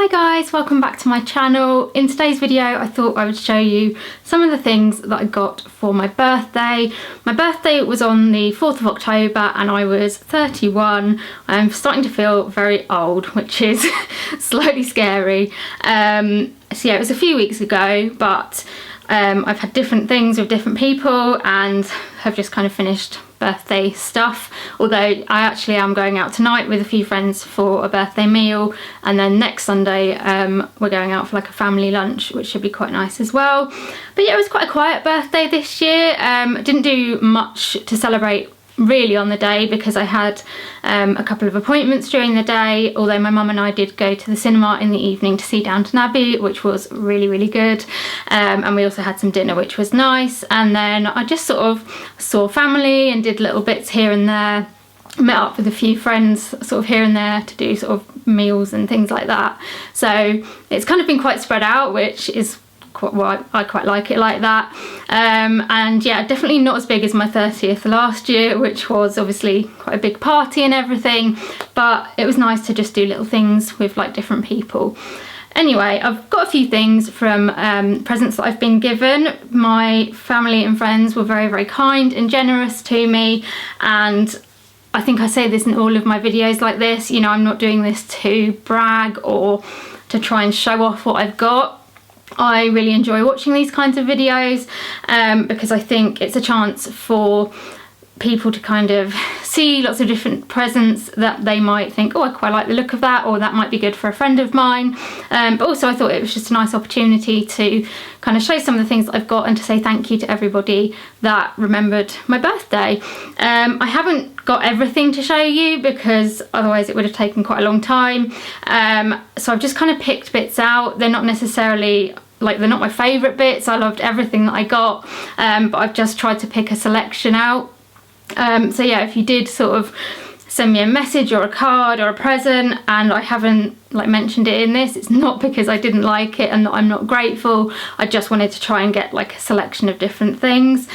Hi guys, welcome back to my channel. In today's video I thought I would show you some of the things that I got for my birthday. My birthday was on the 4th of October and I was 31. I'm starting to feel very old, which is slightly scary. So yeah, it was a few weeks ago, but I've had different things with different people and have just kind of finished birthday stuff, although I actually am going out tonight with a few friends for a birthday meal, and then next Sunday we're going out for like a family lunch, which should be quite nice as well. But yeah, it was quite a quiet birthday this year. Didn't do much to celebrate really on the day because I had a couple of appointments during the day, although my mum and I did go to the cinema in the evening to see Downton Abbey, which was really good, and we also had some dinner, which was nice. And then I just sort of saw family and did little bits here and there, met up with a few friends sort of here and there to do sort of meals and things like that. So it's kind of been quite spread out, which is I quite like it like that. And yeah, definitely not as big as my 30th last year, which was obviously quite a big party and everything, but it was nice to just do little things with like different people. Anyway, I've got a few things from presents that I've been given. My family and friends were very kind and generous to me, and I think I say this in all of my videos like this, you know, I'm not doing this to brag or to try and show off what I've got. I really enjoy watching these kinds of videos because I think it's a chance for people to kind of see lots of different presents that they might think, oh, I quite like the look of that, or that might be good for a friend of mine. But also I thought it was just a nice opportunity to kind of show some of the things that I've got and to say thank you to everybody that remembered my birthday. I haven't got everything to show you because otherwise it would have taken quite a long time. So I've just kind of picked bits out. They're not necessarily like, they're not my favourite bits. I loved everything that I got, but I've just tried to pick a selection out. So yeah, if you did sort of send me a message or a card or a present and I haven't like mentioned it in this, it's not because I didn't like it and that I'm not grateful. I just wanted to try and get like a selection of different things.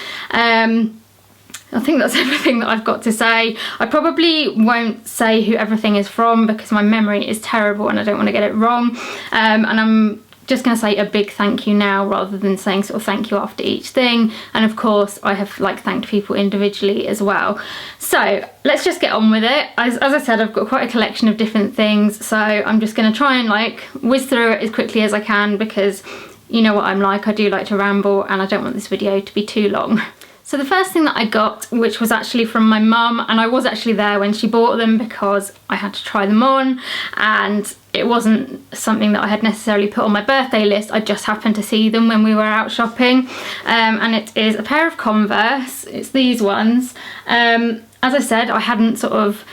I think that's everything that I've got to say. I probably won't say who everything is from because my memory is terrible and I don't want to get it wrong. And I'm just going to say a big thank you now rather than saying sort of thank you after each thing. And of course I have like thanked people individually as well. So let's just get on with it. As I said, I've got quite a collection of different things, so I'm just going to try and like whiz through it as quickly as I can because you know what I'm like, I do like to ramble and I don't want this video to be too long. So the first thing that I got, which was actually from my mum, and I was actually there when she bought them because I had to try them on and it wasn't something that I had necessarily put on my birthday list. I just happened to see them when we were out shopping, and it is a pair of Converse. It's these ones. As I said, I hadn't sort of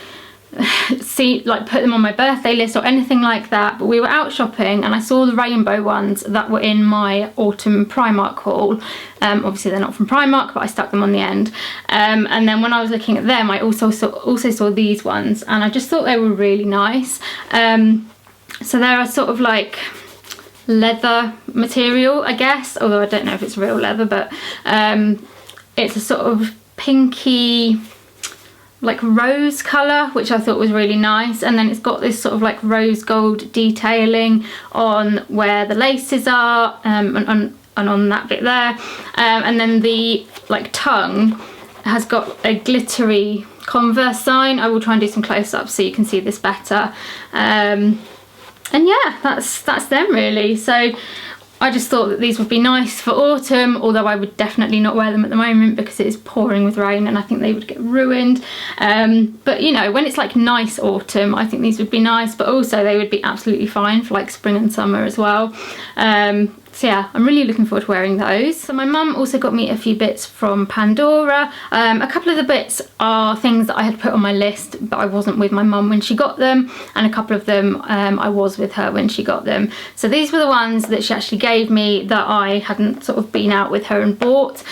put them on my birthday list or anything like that, but we were out shopping and I saw the rainbow ones that were in my autumn Primark haul. Obviously they're not from Primark, but I stuck them on the end, and then when I was looking at them I also saw these ones and I just thought they were really nice. So they're a sort of like leather material, I guess, although I don't know if it's real leather, but it's a sort of pinky like rose colour, which I thought was really nice, and then it's got this sort of like rose gold detailing on where the laces are, and on that bit there, and then the like tongue has got a glittery Converse sign. I will try and do some close-ups so you can see this better, and yeah, that's them really. So I just thought that these would be nice for autumn, although I would definitely not wear them at the moment because it is pouring with rain and I think they would get ruined. But you know, when it's like nice autumn, I think these would be nice, but also they would be absolutely fine for like spring and summer as well. So yeah, I'm really looking forward to wearing those. So my mum also got me a few bits from Pandora. A couple of the bits are things that I had put on my list, but I wasn't with my mum when she got them, and a couple of them I was with her when she got them. So these were the ones that she actually gave me that I hadn't sort of been out with her and bought.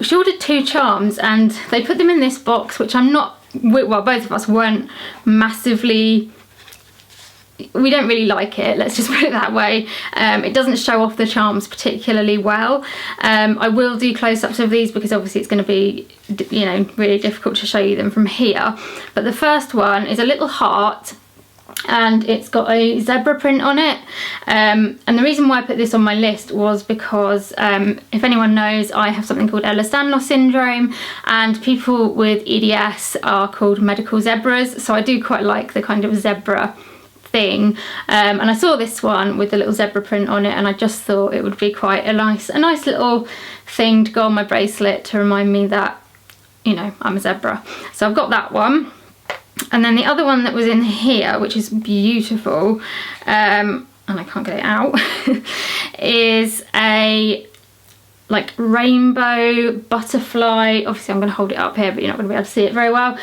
She ordered 2 charms and they put them in this box, which I'm not, well, both of us weren't massively, we don't really like it, let's just put it that way. It doesn't show off the charms particularly well. I will do close-ups of these because obviously it's going to be, you know, really difficult to show you them from here. But the first one is a little heart and it's got a zebra print on it, and the reason why I put this on my list was because if anyone knows, I have something called Ehlers-Danlos syndrome, and people with EDS are called medical zebras, so I do quite like the kind of zebra thing, and I saw this one with the little zebra print on it, and I just thought it would be quite a nice little thing to go on my bracelet to remind me that, you know, I'm a zebra. So I've got that one. And then the other one that was in here, which is beautiful, and I can't get it out, is a like rainbow butterfly. Obviously I'm going to hold it up here, but you're not going to be able to see it very well.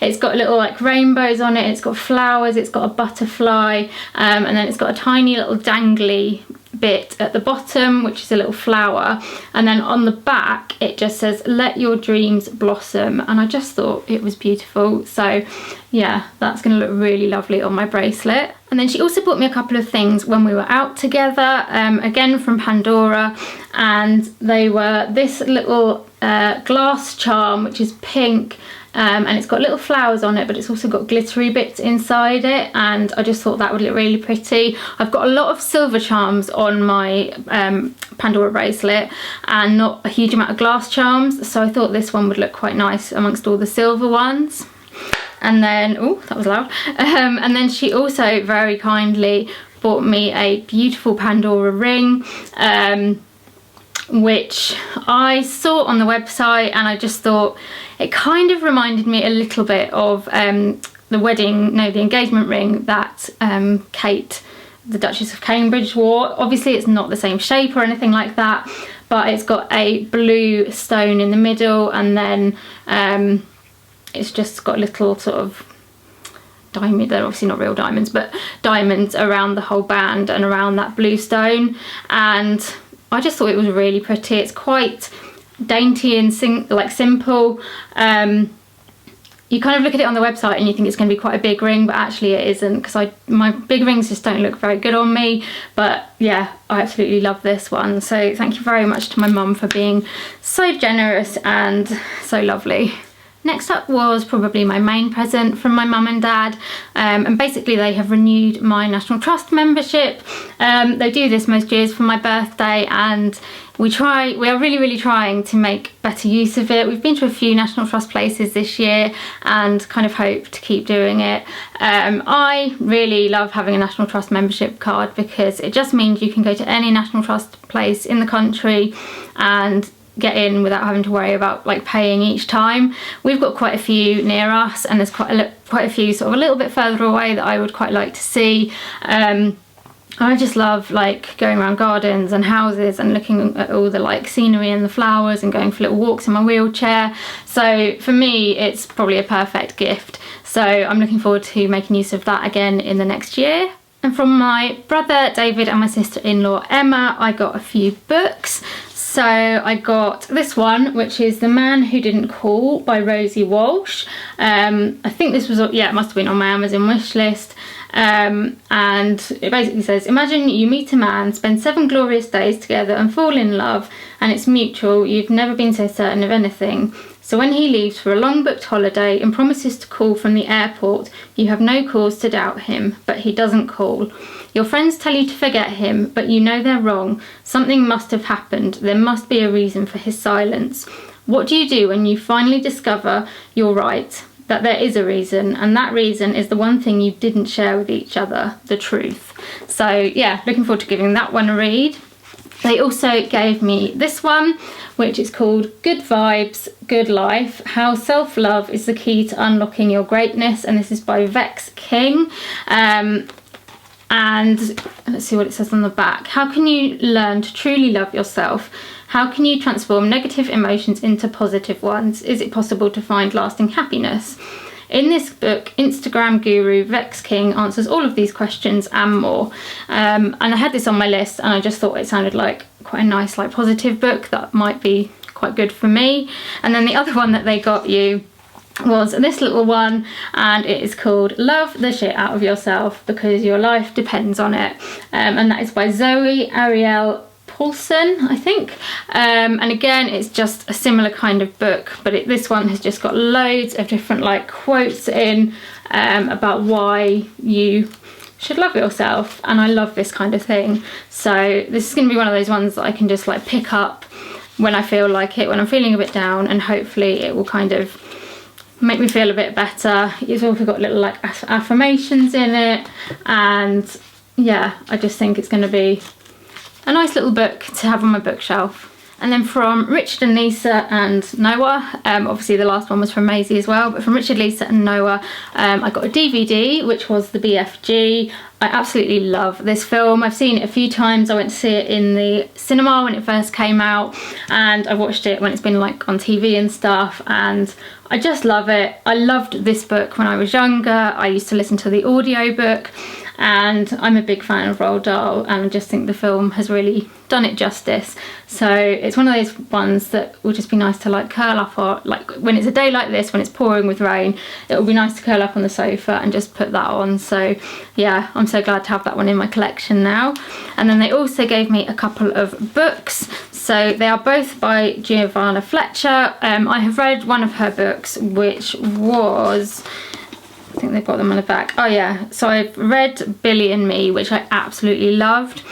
It's got little like rainbows on it, it's got flowers, it's got a butterfly, and then it's got a tiny little dangly bit at the bottom, which is a little flower, and then on the back it just says let your dreams blossom, and I just thought it was beautiful. So yeah, that's going to look really lovely on my bracelet. And then she also bought me a couple of things when we were out together, again from Pandora, and they were this little glass charm, which is pink, and it's got little flowers on it, but it's also got glittery bits inside it, and I just thought that would look really pretty. I've got a lot of silver charms on my Pandora bracelet and not a huge amount of glass charms, so I thought this one would look quite nice amongst all the silver ones. And then, oh, that was loud. And then she also very kindly bought me a beautiful Pandora ring, which I saw on the website, and I just thought it kind of reminded me a little bit of the engagement ring that Kate, the Duchess of Cambridge, wore. Obviously it's not the same shape or anything like that, but it's got a blue stone in the middle, and then it's just got little sort of diamond, they're obviously not real diamonds, but diamonds around the whole band and around that blue stone, and I just thought it was really pretty. It's quite dainty and simple. You kind of look at it on the website and you think it's going to be quite a big ring, but actually it isn't, because my big rings just don't look very good on me. But yeah, I absolutely love this one. So thank you very much to my mum for being so generous and so lovely. Next up was probably my main present from my mum and dad, and basically they have renewed my National Trust membership. They do this most years for my birthday, and we are really trying to make better use of it. We've been to a few National Trust places this year and kind of hope to keep doing it. I really love having a National Trust membership card because it just means you can go to any National Trust place in the country and get in without having to worry about like paying each time. We've got quite a few near us, and there's quite a few sort of a little bit further away that I would quite like to see. I just love like going around gardens and houses and looking at all the like scenery and the flowers and going for little walks in my wheelchair. So for me it's probably a perfect gift, so I'm looking forward to making use of that again in the next year. And from my brother David and my sister-in-law Emma, I got a few books. So I got this one, which is The Man Who Didn't Call by Rosie Walsh. I think this was, yeah, it must have been on my Amazon wish list. And it basically says, imagine you meet a man, spend 7 glorious days together and fall in love, and it's mutual. You've never been so certain of anything. So when he leaves for a long booked holiday and promises to call from the airport, you have no cause to doubt him, but he doesn't call. Your friends tell you to forget him, but you know they're wrong. Something must have happened. There must be a reason for his silence. What do you do when you finally discover you're right, that there is a reason, and that reason is the one thing you didn't share with each other, the truth? So yeah, looking forward to giving that one a read. They also gave me this one, which is called Good Vibes, Good Life, How Self-Love is the Key to Unlocking Your Greatness, and this is by Vex King. And let's see what it says on the back. How can you learn to truly love yourself? How can you transform negative emotions into positive ones? Is it possible to find lasting happiness? In this book, Instagram guru Vex King answers all of these questions and more. And I had this on my list and I just thought it sounded like quite a nice, like positive book that might be quite good for me. And then the other one that they got you was this little one, and it is called Love the Shit Out of Yourself Because Your Life Depends on It. And that is by Zoe Ariel Paulson, I think. And again, it's just a similar kind of book, but this one has just got loads of different like quotes in about why you should love yourself, and I love this kind of thing. So this is going to be one of those ones that I can just like pick up when I feel like it, when I'm feeling a bit down, and hopefully it will kind of make me feel a bit better. It's also got little like affirmations in it, and yeah, I just think it's going to be a nice little book to have on my bookshelf. And then from Richard and Lisa and Noah, obviously the last one was from Maisie as well, but from Richard, Lisa and Noah, I got a DVD, which was the BFG. I absolutely love this film. I've seen it a few times. I went to see it in the cinema when it first came out, and I've watched it when it's been like on TV and stuff, and I just love it. I loved this book when I was younger. I used to listen to the audiobook, and I'm a big fan of Roald Dahl, and I just think the film has really done it justice. So it's one of those ones that will just be nice to like curl up, or like when it's a day like this, when it's pouring with rain, it will be nice to curl up on the sofa and just put that on. So yeah, I'm so glad to have that one in my collection now. And then they also gave me a couple of books. So they are both by Giovanna Fletcher. I have read one of her books, which was, I think they've got them on the back. Oh yeah, so I've read Billy and Me, which I absolutely loved.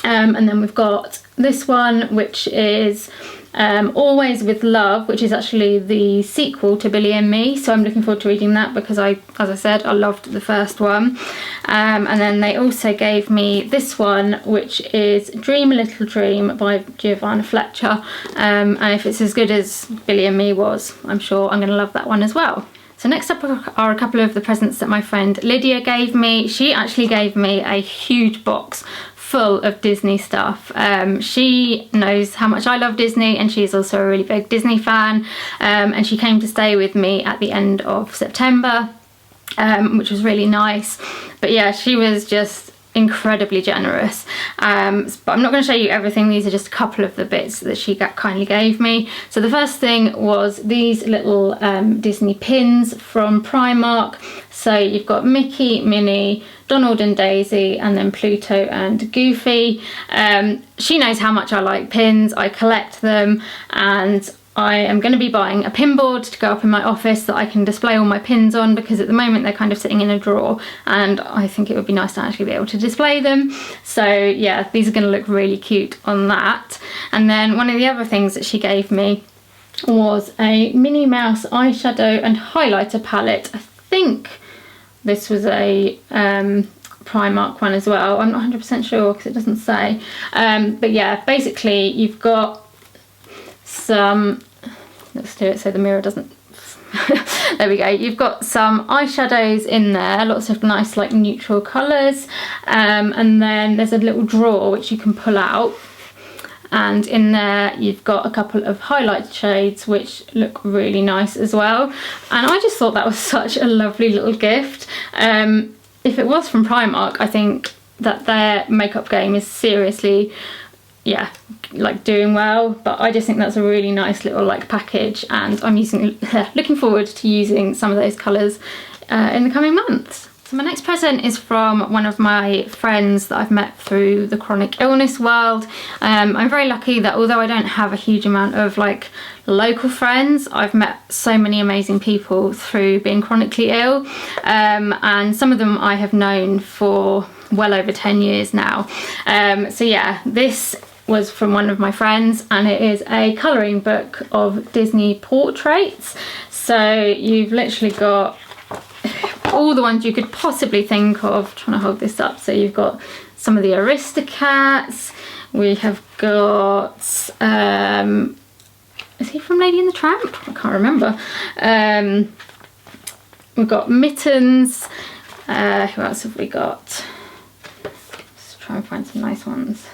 And then we've got this one, which is Always with Love, which is actually the sequel to Billy and Me. So I'm looking forward to reading that because as I said, I loved the first one. And then they also gave me this one, which is Dream a Little Dream by Giovanna Fletcher. And if it's as good as Billy and Me was, I'm sure I'm going to love that one as well. So next up are a couple of the presents that my friend Lydia gave me. She actually gave me a huge box full of Disney stuff. She knows how much I love Disney, and she's also a really big Disney fan, and she came to stay with me at the end of September, which was really nice. But yeah, she was just incredibly generous. But I'm not going to show you everything. These are just a couple of the bits that she kindly gave me. So the first thing was these little Disney pins from Primark. So you've got Mickey, Minnie, Donald and Daisy, and then Pluto and Goofy. She knows how much I like pins. I collect them, and I am going to be buying a pin board to go up in my office that I can display all my pins on, because at the moment they're kind of sitting in a drawer, and I think it would be nice to actually be able to display them. So yeah, these are going to look really cute on that. And then one of the other things that she gave me was a Minnie Mouse eyeshadow and highlighter palette. I think this was a Primark one as well. I'm not 100% sure because it doesn't say. But yeah, basically you've got some, let's do it so the mirror doesn't, there we go. You've got some eyeshadows in there, lots of nice like neutral colours, and then there's a little drawer which you can pull out, and in there you've got a couple of highlight shades which look really nice as well. And I just thought that was such a lovely little gift. If it was from Primark, I think that their makeup game is seriously, yeah, like doing well, but I just think that's a really nice little like package, and I'm looking forward to using some of those colours in the coming months. So my next present is from one of my friends that I've met through the chronic illness world. I'm very lucky that although I don't have a huge amount of like local friends, I've met so many amazing people through being chronically ill, and some of them I have known for well over 10 years now. So yeah, this was from one of my friends, and it is a colouring book of Disney portraits. So you've literally got all the ones you could possibly think of. I'm trying to hold this up. So you've got some of the Aristocats. We have got, is he from Lady and the Tramp? I can't remember. We've got Mittens. Who else have we got? Let's try and find some nice ones.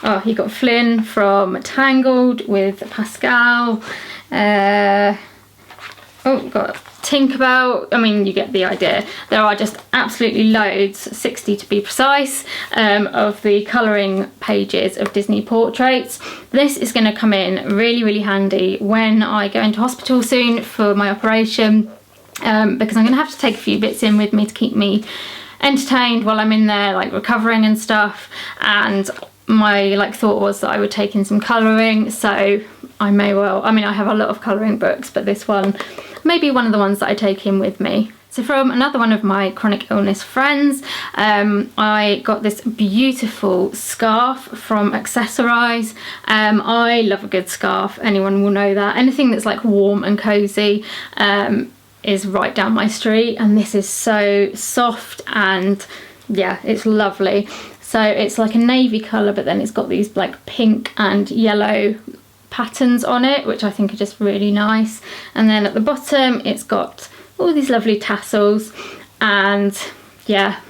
Oh, you got Flynn from Tangled with Pascal. Oh, we've got Tinkerbell. I mean, you get the idea. There are just absolutely loads, 60 to be precise, of the colouring pages of Disney portraits. This is going to come in really, really handy when I go into hospital soon for my operation, because I'm going to have to take a few bits in with me to keep me entertained while I'm in there, like recovering and stuff. And my thought was that I would take in some colouring, so I may well, I mean, I have a lot of colouring books, but this one may be one of the ones that I take in with me. So from another one of my chronic illness friends, I got this beautiful scarf from Accessorize. I love a good scarf, anyone will know that. Anything that's like warm and cozy is right down my street, and this is so soft and yeah, it's lovely. So it's like a navy colour, but then it's got these like pink and yellow patterns on it, which I think are just really nice. And then at the bottom it's got all these lovely tassels, and yeah,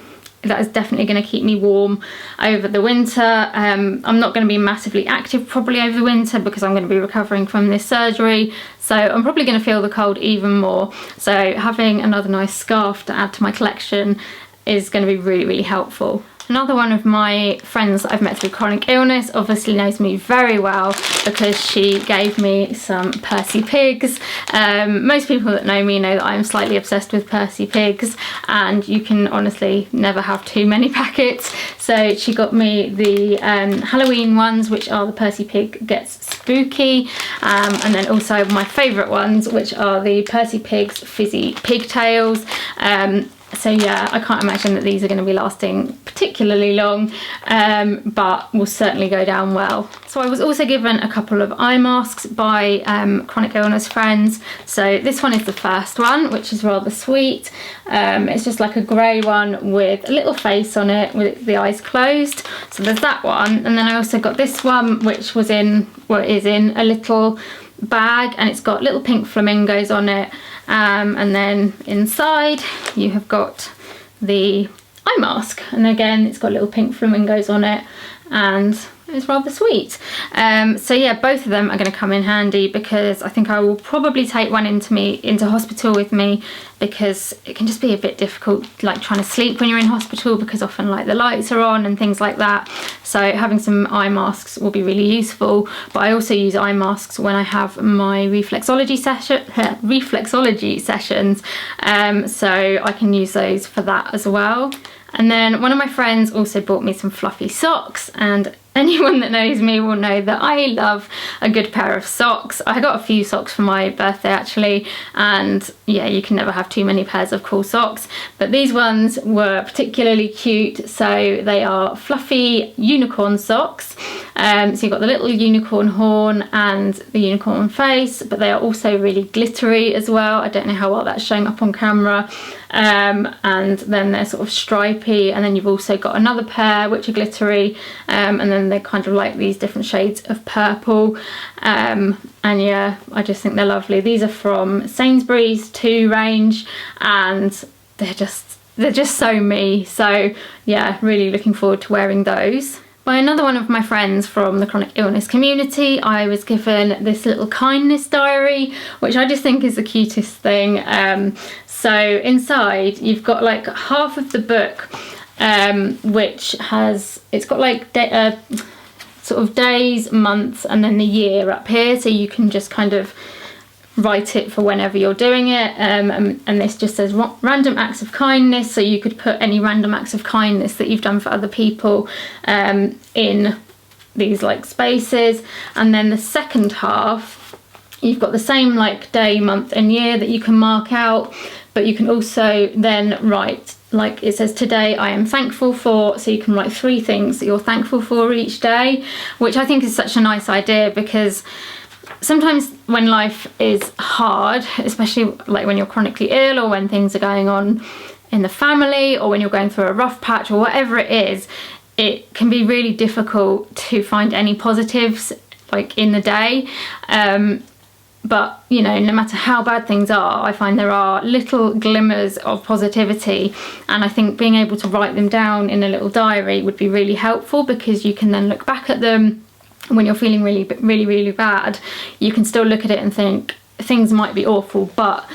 that is definitely going to keep me warm over the winter. I'm not going to be massively active probably over the winter because I'm going to be recovering from this surgery, so I'm probably going to feel the cold even more. So having another nice scarf to add to my collection is going to be really, really helpful. Another one of my friends that I've met through chronic illness obviously knows me very well because she gave me some Percy pigs. Most people that know me know that I'm slightly obsessed with Percy pigs, and you can honestly never have too many packets. So she got me the Halloween ones, which are the Percy Pig Gets Spooky, and then also my favourite ones, which are the Percy Pig's Fizzy Pigtails. So yeah, I can't imagine that these are going to be lasting particularly long, but will certainly go down well. So I was also given a couple of eye masks by chronic illness friends. So this one is the first one, which is rather sweet. It's just like a grey one with a little face on it with the eyes closed. So there's that one, and then I also got this one, which was in, well, is in a little bag, and it's got little pink flamingos on it. And then inside you have got the eye mask, and again it's got little pink flamingos on it, and it's rather sweet. So yeah, both of them are going to come in handy because I think I will probably take one into hospital with me, because it can just be a bit difficult like trying to sleep when you're in hospital, because often like the lights are on and things like that. So having some eye masks will be really useful. But I also use eye masks when I have my reflexology sessions, so I can use those for that as well. And then one of my friends also bought me some fluffy socks, and anyone that knows me will know that I love a good pair of socks. I got a few socks for my birthday actually, and yeah, you can never have too many pairs of cool socks, but these ones were particularly cute. So they are fluffy unicorn socks. So you've got the little unicorn horn and the unicorn face, but they are also really glittery as well. I don't know how well that's showing up on camera. And then they're sort of stripy, and then you've also got another pair which are glittery, and then they're kind of like these different shades of purple, and yeah, I just think they're lovely. These are from Sainsbury's 2 range, and they're just so me. So yeah, really looking forward to wearing those. By another one of my friends from the chronic illness community, I was given this little kindness diary, which I just think is the cutest thing. So inside you've got like half of the book, which has, it's got like sort of days, months, and then the year up here, so you can just kind of write it for whenever you're doing it, and this just says random acts of kindness, so you could put any random acts of kindness that you've done for other people in these like spaces. And then the second half, you've got the same like day, month and year that you can mark out, but you can also then write, like it says today I am thankful for, so you can write 3 things that you're thankful for each day, which I think is such a nice idea, because sometimes when life is hard, especially like when you're chronically ill, or when things are going on in the family, or when you're going through a rough patch, or whatever it is, it can be really difficult to find any positives like in the day. But you know, no matter how bad things are, I find there are little glimmers of positivity, and I think being able to write them down in a little diary would be really helpful, because you can then look back at them when you're feeling really bad. You can still look at it and think things might be awful, but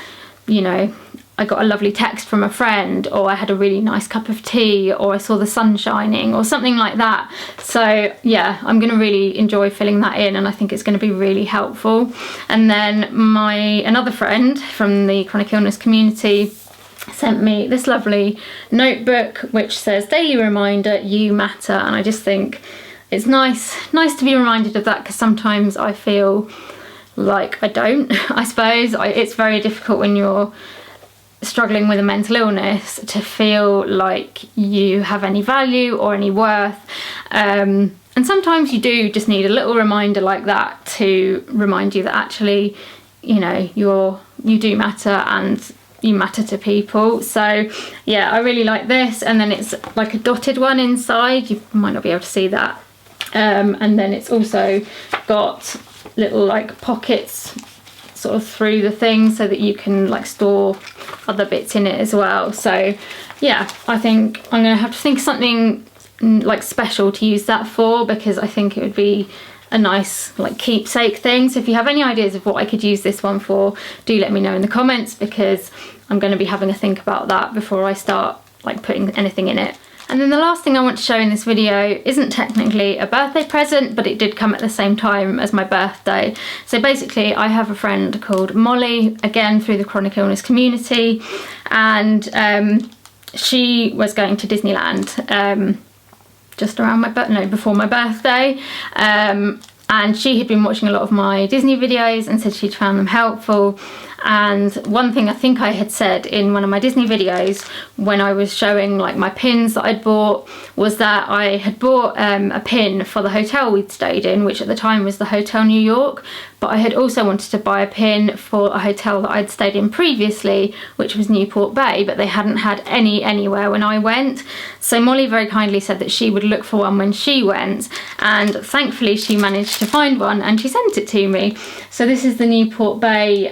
you know, I got a lovely text from a friend, or I had a really nice cup of tea, or I saw the sun shining, or something like that. So yeah, I'm going to really enjoy filling that in, and I think it's going to be really helpful. And then another friend from the chronic illness community sent me this lovely notebook which says daily reminder, you matter, and I just think it's nice to be reminded of that, because sometimes I feel like I don't. I suppose it's very difficult when you're struggling with a mental illness to feel like you have any value or any worth, and sometimes you do just need a little reminder like that to remind you that actually, you know, you do matter and you matter to people. So yeah, I really like this. And then it's like a dotted one inside, you might not be able to see that, and then it's also got little like pockets sort of through the thing so that you can like store other bits in it as well. So yeah, I think I'm gonna have to think of something like special to use that for, because I think it would be a nice like keepsake thing. So if you have any ideas of what I could use this one for, do let me know in the comments, because I'm going to be having a think about that before I start like putting anything in it. And then the last thing I want to show in this video isn't technically a birthday present, but it did come at the same time as my birthday. So basically I have a friend called Molly, again through the chronic illness community, and she was going to Disneyland just around before my birthday, and she had been watching a lot of my Disney videos and said she'd found them helpful. And one thing I think I had said in one of my Disney videos when I was showing like my pins that I'd bought was that I had bought a pin for the hotel we'd stayed in, which at the time was the Hotel New York, but I had also wanted to buy a pin for a hotel that I'd stayed in previously, which was Newport Bay, but they hadn't had any anywhere when I went. So Molly very kindly said that she would look for one when she went, and thankfully she managed to find one and she sent it to me. So this is the Newport Bay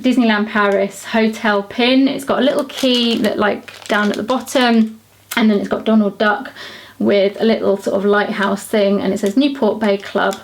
Disneyland Paris hotel pin. It's got a little key that like down at the bottom, and then it's got Donald Duck with a little sort of lighthouse thing, and it says Newport Bay Club.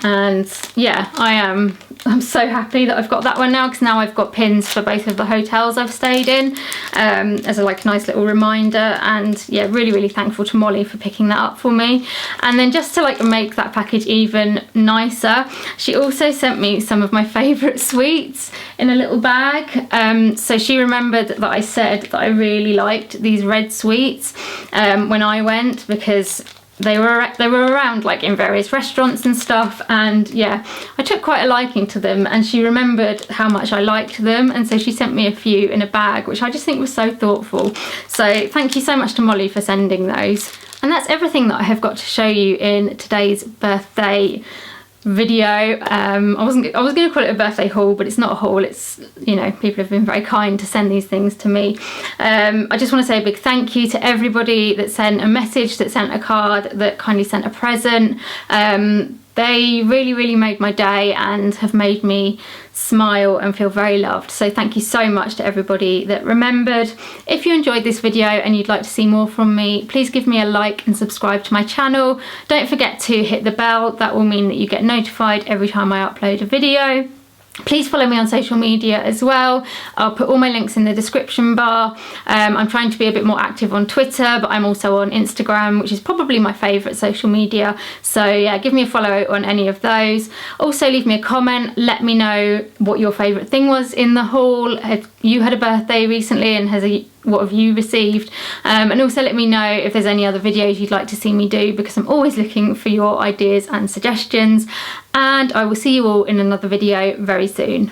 And yeah, I'm so happy that I've got that one now, because now I've got pins for both of the hotels I've stayed in, as a like nice little reminder. And yeah, really thankful to Molly for picking that up for me. And then just to like make that package even nicer, she also sent me some of my favourite sweets in a little bag. So she remembered that I said that I really liked these red sweets when I went, because they were around like in various restaurants and stuff, and yeah, I took quite a liking to them, and she remembered how much I liked them, and so she sent me a few in a bag, which I just think was so thoughtful. So thank you so much to Molly for sending those. And that's everything that I have got to show you in today's birthday video. I was going to call it a birthday haul, but it's not a haul. It's, you know, people have been very kind to send these things to me. I just want to say a big thank you to everybody that sent a message, that sent a card, that kindly sent a present. They really made my day and have made me smile and feel very loved. So thank you so much to everybody that remembered. If you enjoyed this video and you'd like to see more from me, please give me a like and subscribe to my channel. Don't forget to hit the bell. That will mean that you get notified every time I upload a video. Please follow me on social media as well. I'll put all my links in the description bar. I'm trying to be a bit more active on Twitter, but I'm also on Instagram, which is probably my favourite social media. So yeah, give me a follow on any of those. Also leave me a comment. Let me know what your favourite thing was in the haul. Have you had a birthday recently, and what have you received? And also let me know if there's any other videos you'd like to see me do, because I'm always looking for your ideas and suggestions. And I will see you all in another video very soon.